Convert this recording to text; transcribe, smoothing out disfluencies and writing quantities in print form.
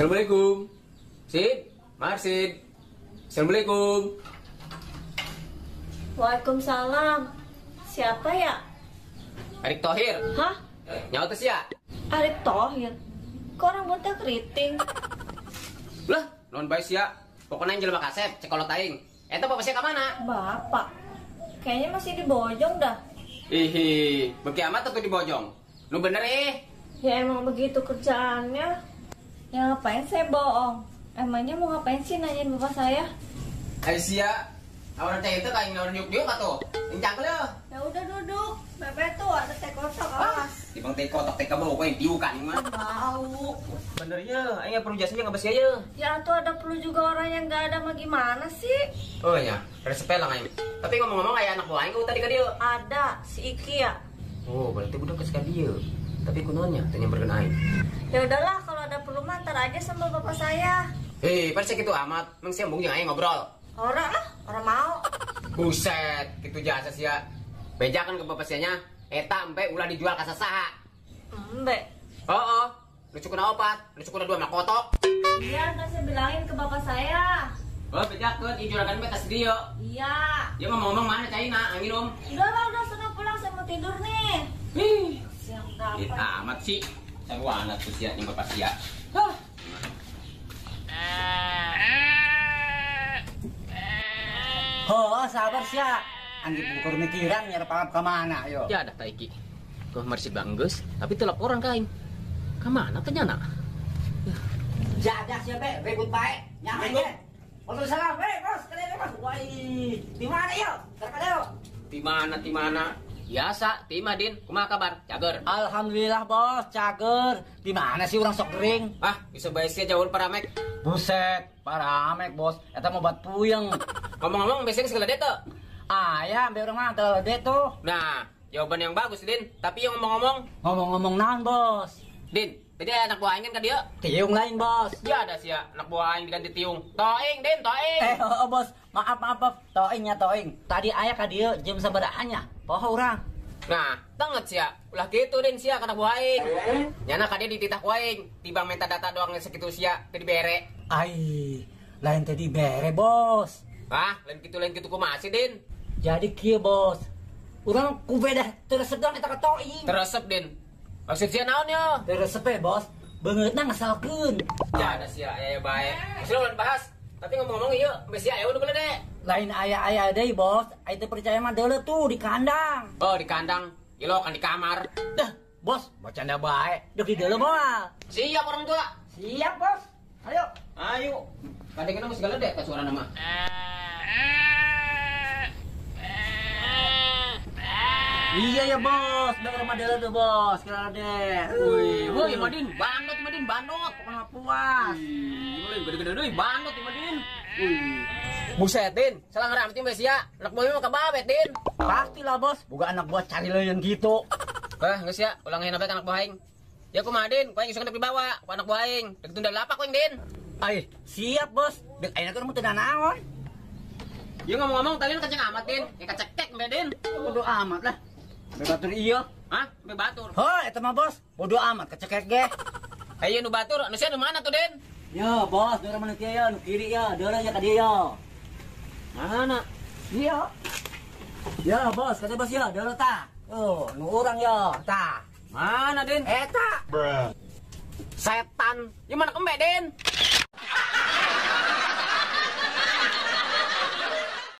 Assalamualaikum. Sid, Marsid. Assalamualaikum. Waalaikumsalam. Siapa ya? Arik Thohir. Hah? Nyawa tes ya? Arif Thohir. Kok rambutnya keriting? Lah, non baik ya. Pokoknya yang jelema kasep, cekolot aing. Eta bapaknya ke mana? Bapak. Kayaknya masih di Bojong dah. Hihi, beki amat tuh di Bojong. Lu bener Ya emang begitu kerjaannya. Ya ngapain saya bohong? Emangnya mau ngapain sih nanyain bapak saya? Aisyah, awalnya teh itu kayak orang nyuk-nyuk atau incangkel ya? Ya udah duduk. Bebek tuh ada teh kotak awas. Di bang teh kotak teh kabel kau yang tiukan mah. Tahu. Bener ya, aing perlu jasanya nggak bersih ya. Ya tuh ada perlu juga orang yang nggak ada mah gimana sih? Oh ya, resepnya lah aing. Tapi ngomong-ngomong kayak anak buah aing kau tadi ka dia. Ada si Iki ya. Oh, berarti budak kesukaan dia. Tapi kunonya tanya berkenaan. Ya udahlah kalau ada perlu mah ntar aja sama bapak saya. Pada segitu amat, mengsiambung jeung aing ngobrol. Orang mau. Buset, gitu jasa sih ya. Bejakan ke bapaknya, eta empe ulah dijual ka sasaha. Embe. Oh, lucu kena opat, lucu kena 2 makotok. Iya, ntar saya bilangin ke bapak saya. Oh, bejakan dijuragan betas dia. Iya. Dia ngomong mana China, minum. Udah sana pulang, saya mau tidur nih. Siang Dit berapa? amat sih. Sarua anak tuh sia nih bapak sia. Oh, sabar sia. Anjing bukur mikiran nyari pangap kemana yo. Ya ada taiki. Tuh marsid banggus, tapi telap orang kain. Kemana tanya nak? Jaga siapa? Ribut baik. Nyampe ge. Waalaikumsalam. Bos, kalian bos. Wah, di mana yo? Terkadang yo. Di mana? Biasa, Timadin. Kumaha kabar? Cager. Alhamdulillah bos, cager. Di mana sih orang sok kering? Ah, bisa baisnya jauh paramek. Buset, paramek bos. Eta mau buat puyeng. Ngomong-ngomong, biasanya segala deta. Ya, ambil orang mah kalau dia tuh. Nah, jawaban yang bagus, Din. Tapi yang ngomong-ngomong, Ngomong-ngomong naon bos? Din, tadi anak buah aing kan dia. Tiung lain bos. Ya ada sih ya, anak buah aing diganti tiung. Toing, Din, toing. Bos, maaf. Toing. Tadi ayah ka dieu jam sabaraanya. Poho urang. Nah, tanget sih ya. Ulah gitu, Din, sih ya, anak buah aing. Nyana ka dia dititah ku aing. Tiba minta data doang segitu sih ya, tadi bere. Lain tadi bere bos. Ah, lain gitu ku masih, Din. Jadi kieu bos. Urang ku beda teresep dong eta ka toing. Teresep, Din. Maksud sih naon ya? Teresep bos. Beungeutna ngasalkeun. Ya ada sih ya, baik. Sudah ulun bahas. Tapi ngomong-ngomong iya, besi aya udah boleh deh. Lain aya deui bos. Ai teu percaya mah deuleu tuh di kandang. Oh, di kandang. Ilo kan di kamar. Dah, bos, bercanda bae. Duk di deuleu moal. Siap orang tua. Siap bos. Ayo. Ayo. Kadang-kadang segala deh ke suara nama. Iya ya bos, denger mah deuleu tuh bos, kira deh. Woi, Madin, bandot. Pokoknya puas. Mulai gede-gede deui, bandot Madin. Buset, Din. Salah ngerametin besi ya. Anak buah mah kababet, Din. Pastilah bos, boga anak buah cari leuyeun gitu. Geus ya, ulang hendak anak buah aing. Ya ku Madin, ku aing isuk dibawa ku anak buah aing. Dek tunda lapak ku aing, Din. Siap bos. Dek ayeuna keur teu naon. Ya ngomong-ngomong tadi kacang amat, Din. Ya kacek-cek, Din. Bodo amat lah. Bebatur iya. Hah? Sampai batur. Eta mah bos, bodo amat kecekek ge. Ayo nu batur, anu sia nu mana tuh, Den? Ya bos, deurah mana kieu ya, nu kiri ya, deurah ya ka dieu ya. Mana? Iya. Ya bos, kata bos ya, deurah tah. Nu urang ya, tah. Mana, Den? Eta. Setan. Ya mana kembe, Den?